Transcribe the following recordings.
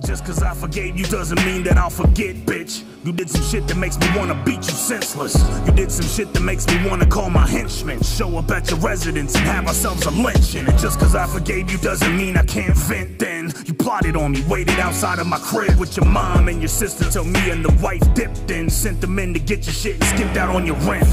Just cause I forgave you doesn't mean that I'll forget, bitch. You did some shit that makes me wanna beat you senseless. You did some shit that makes me wanna call my henchmen, show up at your residence and have ourselves a lynching. And just cause I forgave you doesn't mean I can't vent then. You plotted on me, waited outside of my crib with your mom and your sister till me and the wife dipped in. Sent them in to get your shit and skipped out on your rent.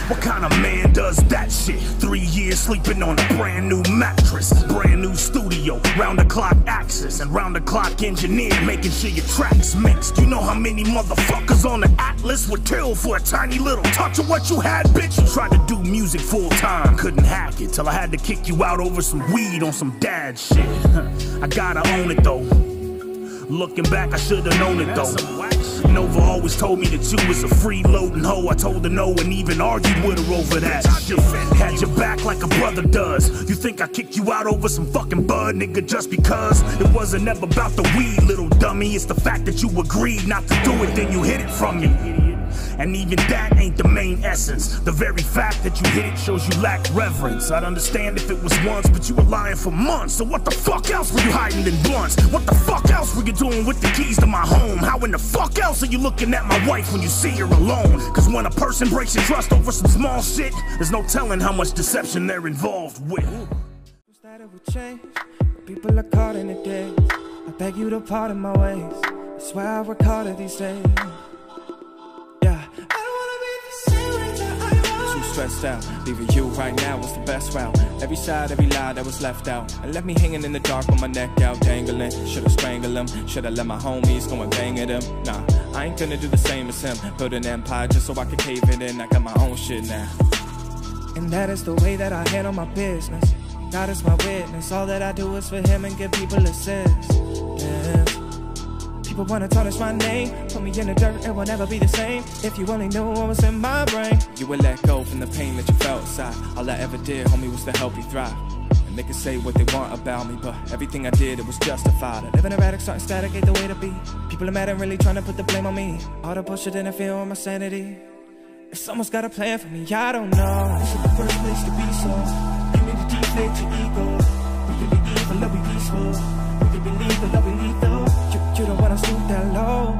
What kind of man does that shit? 3 years sleeping on a brand new mattress, brand new studio, round the clock access, and round the clock engineer, making sure your tracks mixed. You know how many motherfuckers on the Atlas would kill for a tiny little touch of what you had, bitch? You tried to do music full time, couldn't hack it, till I had to kick you out over some weed on some dad shit. I gotta own it though. Looking back, I should've known it though. Nova always told me that you was a freeloading hoe. I told her no and even argued with her over that shit. Had your back like a brother does. You think I kicked you out over some fucking bud, nigga, just because? It wasn't ever about the weed, little dummy. It's the fact that you agreed not to do it, then you hid it from me. And even that ain't the main essence. The very fact that you hit it shows you lack reverence. I'd understand if it was once, but you were lying for months. So what the fuck else were you hiding in blunts? What the fuck else were you doing with the keys to my home? How in the fuck else are you looking at my wife when you see her alone? Cause when a person breaks your trust over some small shit, there's no telling how much deception they're involved with. That it would change, but people are caught in the days. I beg you to pardon my ways. I swear I work harder these days. Stressed out, leaving you right now was the best route. Every side, every lie that was left out, and left me hanging in the dark with my neck out, dangling. Should've strangled him, should've let my homies go and bang at him. Nah, I ain't gonna do the same as him. Build an empire just so I can cave it in. I got my own shit now, and that is the way that I handle my business. God is my witness. All that I do is for him and give people assist. Yes. People wanna tarnish my name, put me in the dirt, it will never be the same. If you only knew what was in my brain, you would let go from the pain that you felt inside. All I ever did, homie, was to help you thrive. And they can say what they want about me, but everything I did, it was justified. I live in erratic, starting static, ain't the way to be. People are mad and really trying to put the blame on me. All the bullshit interfere with my sanity. If someone's got a plan for me, I don't know. This is the first place to be, so you need to deflate your ego. We can be evil, love be peaceful. We can be lethal, love be lethal. You don't wanna stoop that low.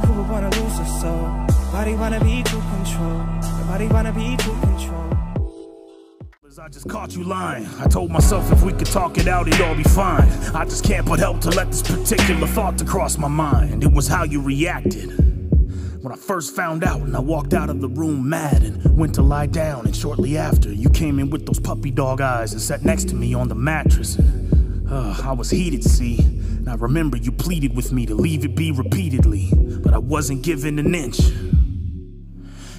Who would wanna lose your soul? Nobody wanna be too control. Nobody wanna be too control. I just caught you lying. I told myself if we could talk it out, it'd all be fine. I just can't but help to let this particular thought to cross my mind. It was how you reacted when I first found out, and I walked out of the room mad and went to lie down. And shortly after, you came in with those puppy dog eyes and sat next to me on the mattress. I was heated, see. And I remember you pleaded with me to leave it be repeatedly, but I wasn't given an inch.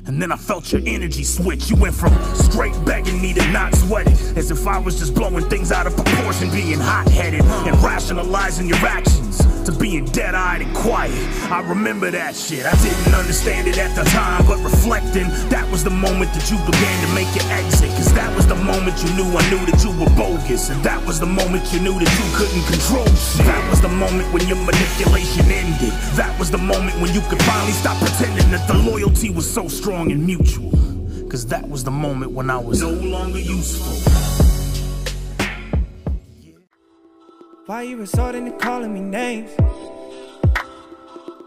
And then I felt your energy switch. You went from straight begging me to not sweat it, as if I was just blowing things out of proportion, being hot-headed and rationalizing your actions, to being dead-eyed and quiet. I remember that shit. I didn't understand it at the time, but reflecting, that was the moment that you began to make your exit. Cause that was the moment you knew I knew that you were bogus. And that was the moment you knew that you couldn't control shit. That was the moment when your manipulation ended. That was the moment when you could finally stop pretending that the loyalty was so strong and mutual. Cause that was the moment when I was no longer useful. Why you resorting to calling me names?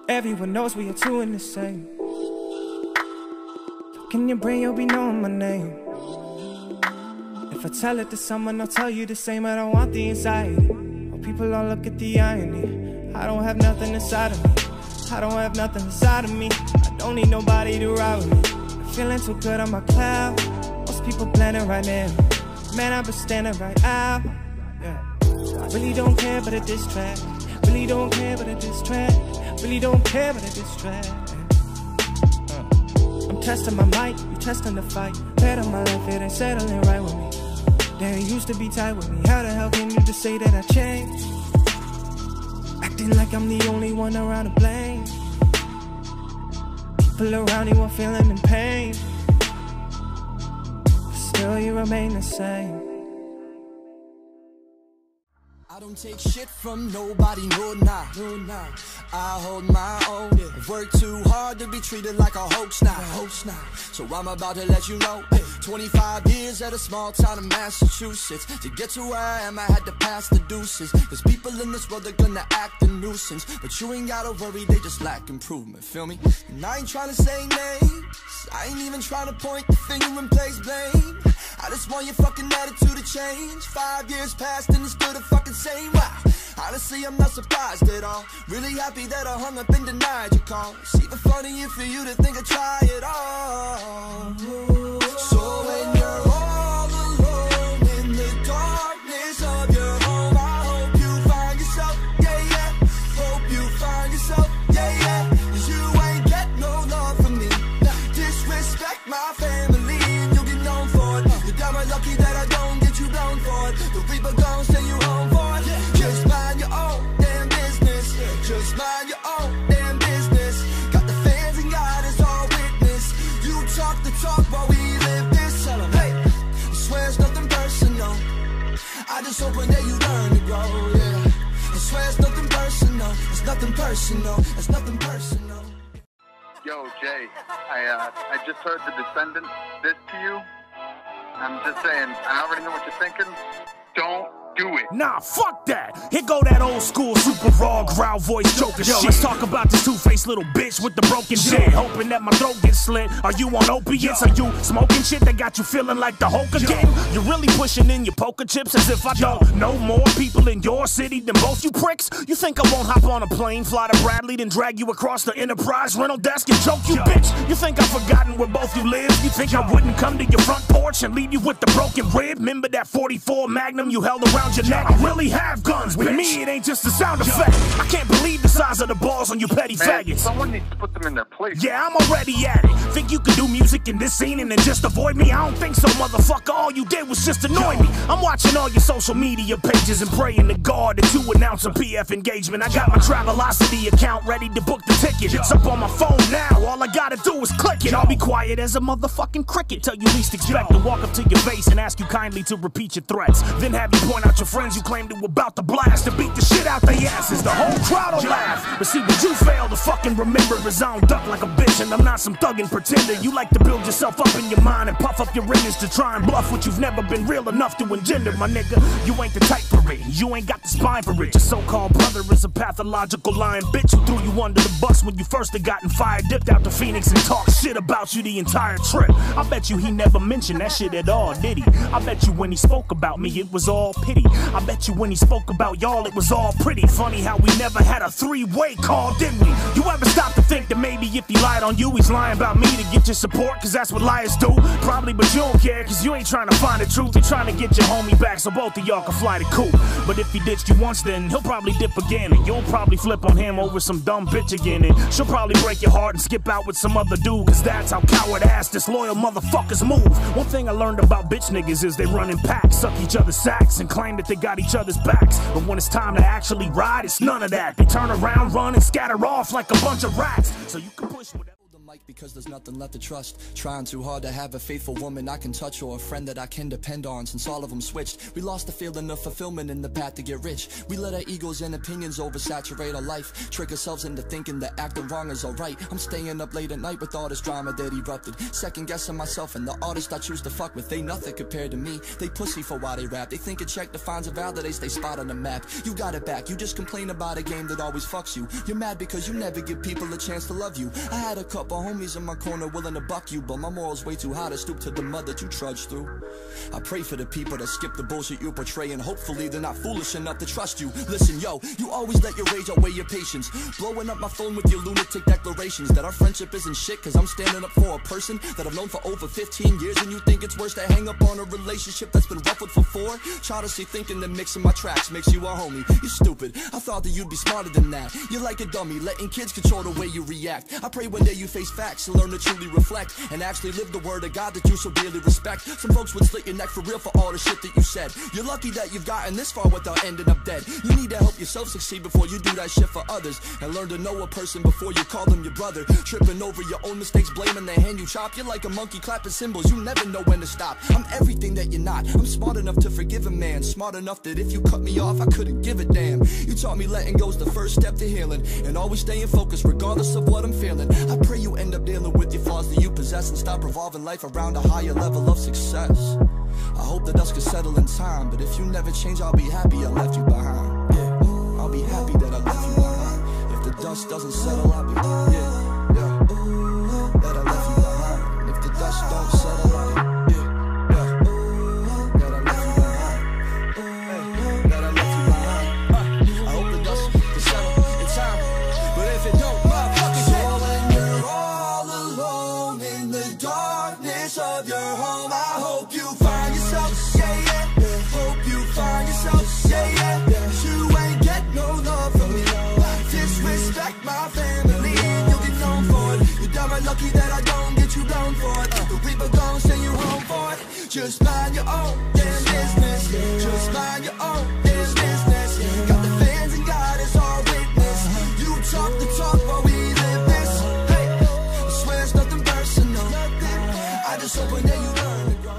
Everyone knows we are two in the same. Look in your brain, you'll be knowing my name. If I tell it to someone, I'll tell you the same. I don't want the anxiety. Oh, people all look at the irony. I don't have nothing inside of me. I don't have nothing inside of me. I don't need nobody to ride with me. I'm feeling too good on my cloud. Most people planning right now. Man, I've been standing right out. Yeah. I really don't care about a diss track. Really don't care about a diss track. Really don't care about a diss track. I'm testing my mic, you testing the fight. Bet on my life, it ain't settling right with me. Damn, you used to be tight with me. How the hell can you just say that I changed? Acting like I'm the only one around to blame. People around you are feeling in pain, but still you remain the same. I don't take shit from nobody, no nah. I hold my own. I've worked too hard to be treated like a hoax now. So I'm about to let you know. 25 years at a small town in Massachusetts. To get to where I am, I had to pass the deuces. Cause people in this world are gonna act a nuisance, but you ain't gotta worry, they just lack improvement, feel me? And I ain't trying to say names, I ain't even trying to point the finger and place blame. I just want your fucking attitude to change. 5 years passed and it's still the fucking same. Wow. Honestly, I'm not surprised at all. Really happy that I hung up and denied your call. It's even funnier for you to think I try it all. So when you're all alone in the darkness of your home, I hope you find yourself, yeah. Hope you find yourself, yeah. You ain't get no love from me. Disrespect my family and you'll get known for it. You're damn right lucky that I don't get you blown for it. The Reaper gon' send you home for it. Just mind your own damn business. Just mind your own damn business. Got the fans and God is all witness. You talk the talk while we live this. Hey, I swear it's nothing personal. I just hope one day you learn to grow, yeah. I swear it's nothing personal. It's nothing personal. It's nothing personal. Yo, Jay, I just heard the Descendant diss to you. I'm just saying, I already know what you're thinking. Don't do it. Nah, fuck that. Here go that old school super raw growl voice Jokerr shit. Let's talk about this two-faced little bitch with the broken shit. Hoping that my throat gets slit. Are you on opiates? Are you smoking shit that got you feeling like the Hulk again? You're really pushing in your poker chips as if I don't know more people in your city than both you pricks? You think I won't hop on a plane, fly to Bradley, then drag you across the Enterprise rental desk and choke you, bitch? You think I've forgotten where both you live? You think I wouldn't come to your front porch and leave you with the broken rib? Remember that 44 Magnum you held around your neck? I really have guns. With me, it ain't just a sound effect. I can't believe the size of the balls on you petty faggots. Someone needs to put them in their place. Yeah, I'm already at it. Think you can do music in this scene and then just avoid me? I don't think so, motherfucker. All you did was just annoy me. I'm watching all your social media pages and praying to God that you announce a PF engagement. I got my Travelocity account ready to book the ticket. It's up on my phone now. All I gotta do is click it. I'll be quiet as a motherfucking cricket till you least expect to walk up to your face and ask you kindly to repeat your threats. Then have you point out your friends you claim to about to blast and beat the shit out their asses. The whole crowd will laugh. But see, what you fail to fucking remember is I don't duck like a bitch and I'm not some thuggin' pretender. You like to build yourself up in your mind and puff up your image to try and bluff what you've never been real enough to engender, my nigga. You ain't the type for it. You ain't got the spine for it. Your so-called brother is a pathological lying bitch who threw you under the bus when you first had gotten fired, dipped out to Phoenix and talked shit about you the entire trip. I bet you he never mentioned that shit at all, did he? I bet you when he spoke about me, it was all pity. I bet you when he spoke about y'all, it was all pretty. Funny how we never had a three-way call, did we? You ever stop to think that maybe if he lied on you, he's lying about me to get your support? Cause that's what liars do. Probably, but you don't care cause you ain't trying to find the truth. You're trying to get your homie back so both of y'all can fly the coop. But if he ditched you once, then he'll probably dip again. And you'll probably flip on him over some dumb bitch again. And she'll probably break your heart and skip out with some other dude. Cause that's how coward-ass disloyal motherfuckers move. One thing I learned about bitch niggas is they run in packs, suck each other's sacks, and claim that they got each other's backs. But when it's time to actually ride, it's none of that. They turn around, run, and scatter off like a bunch of rats. So you can push whatever. Because there's nothing left to trust. Trying too hard to have a faithful woman I can touch, or a friend that I can depend on, since all of them switched. We lost the feeling of fulfillment in the path to get rich. We let our egos and opinions oversaturate our life, trick ourselves into thinking that acting wrong is alright. I'm staying up late at night with all this drama that erupted, second guessing myself and the artists I choose to fuck with. They nothing compared to me. They pussy for why they rap. They think a check defines or validates they spot on the map. You got it back. You just complain about a game that always fucks you. You're mad because you never give people a chance to love you. I had a couple homies in my corner willing to buck you, but my morals way too high to stoop to the mud that you trudge through. I pray for the people that skip the bullshit you portray, and hopefully they're not foolish enough to trust you. Listen, yo, you always let your rage outweigh your patience, blowing up my phone with your lunatic declarations that our friendship isn't shit cause I'm standing up for a person that I've known for over 15 years, and you think it's worse to hang up on a relationship that's been ruffled for 4? Try to see thinking that mixing my tracks makes you a homie. You stupid. I thought that you'd be smarter than that. You're like a dummy, letting kids control the way you react. I pray one day you face facts and learn to truly reflect and actually live the word of God that you so dearly respect. Some folks would slit your neck for real for all the shit that you said. You're lucky that you've gotten this far without ending up dead. You need to help yourself succeed before you do that shit for others, and learn to know a person before you call them your brother. Tripping over your own mistakes, blaming the hand you chop. You're like a monkey clapping cymbals, you never know when to stop. I'm everything that you're not. I'm smart enough to forgive a man, smart enough that if you cut me off I couldn't give a damn. You taught me letting go's the first step to healing, and always staying focused regardless of what I'm feeling. I pray you end up dealing with your flaws that you possess and stop revolving life around a higher level of success. I hope the dust could settle in time, but if you never change, I'll be happy I left you behind. Yeah, I'll be happy that I left you behind. If the dust doesn't settle, I'll be, that I left you behind. If the dust don't settle, I'll be, that I left you behind. That I left you behind. I hope the dust can settle in time, but if it don't, motherfucker, so when you're all alone in the darkness of your home, I hope you find yourself, hope you find yourself, you ain't get no love from me. Disrespect my family and you'll get known for it. You're downright lucky that I don't get you blown for it. The people gon' send you home for it. Just mind your own damn business. Just mind your own damn business. Got the fans and God is our witness. You talk the talk while we live this. Hey, I swear it's nothing personal. I just hope one day you learn to grow.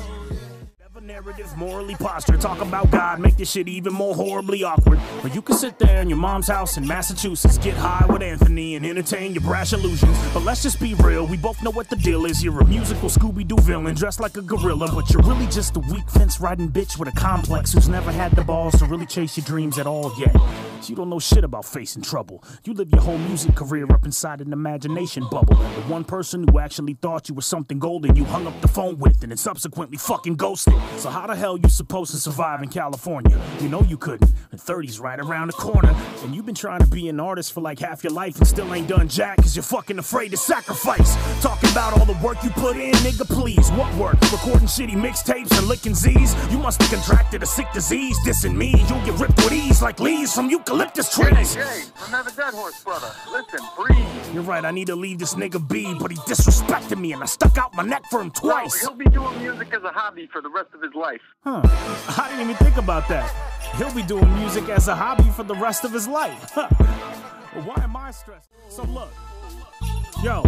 Narrative, morally posture, talk about God, make this shit even more horribly awkward. Or you can sit there in your mom's house in Massachusetts, get high with Anthony and entertain your brash illusions. But let's just be real, we both know what the deal is. You're a musical Scooby-Doo villain dressed like a gorilla, but you're really just a weak fence-riding bitch with a complex who's never had the balls to really chase your dreams at all yet. So you don't know shit about facing trouble. You live your whole music career up inside an imagination bubble. And the one person who actually thought you were something golden, you hung up the phone with and then subsequently fucking ghosted. So how the hell you supposed to survive in California? You know you couldn't. The 30's right around the corner. And you've been trying to be an artist for like half your life and still ain't done jack cause you're fucking afraid to sacrifice. Talking about all the work you put in, nigga, please. What work? Recording shitty mixtapes and licking Z's? You must have contracted a sick disease. Dissing me, you'll get ripped with ease like leaves from eucalyptus trees. Hey, I'm never dead horse, brother. Listen, breathe. You're right, I need to leave this nigga be, but he disrespected me and I stuck out my neck for him twice. No, he'll be doing music as a hobby for the rest of his life. Huh. I didn't even think about that. He'll be doing music as a hobby for the rest of his life. Huh. Well, why am I stressed? So look, yo,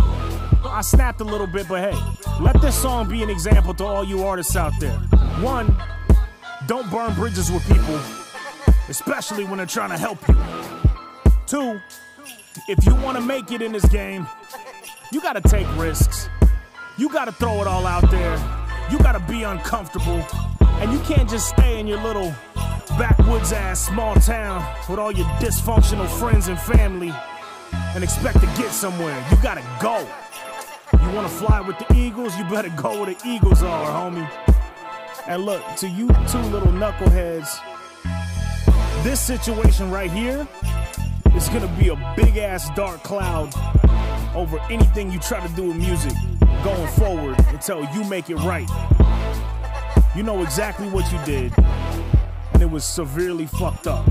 I snapped a little bit, but hey, let this song be an example to all you artists out there. One, don't burn bridges with people, especially when they're trying to help you. Two, if you want to make it in this game, you gotta take risks. You gotta throw it all out there. You gotta be uncomfortable. And you can't just stay in your little backwoods ass small town with all your dysfunctional friends and family and expect to get somewhere. You gotta go. You wanna fly with the Eagles? You better go where the Eagles are, homie. And look, to you two little knuckleheads, this situation right here is gonna be a big ass dark cloud over anything you try to do with music going forward until you make it right. You know exactly what you did, and it was severely fucked up.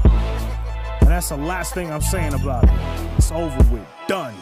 And that's the last thing I'm saying about it. It's over with. Done.